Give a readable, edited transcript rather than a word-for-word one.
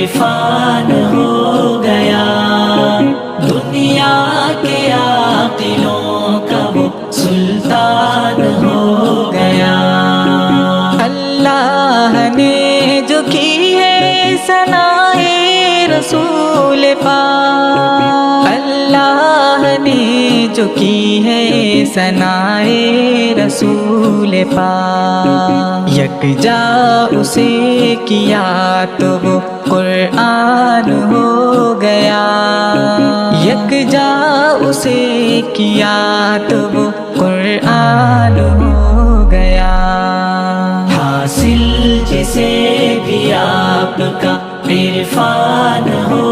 इरफान हो गया। दुनिया के आकिलों का वो सुल्तान हो गया। अल्लाह ने जो की है सनाए रसूल पाक, अल्लाह ने जो की है सनाए रसूल पाक, यकजा उसे किया तो वो कुरान हो गया। यकजा उसे किया तो वो कुरान हो गया। हासिल जिसे भी आपका इरफान हो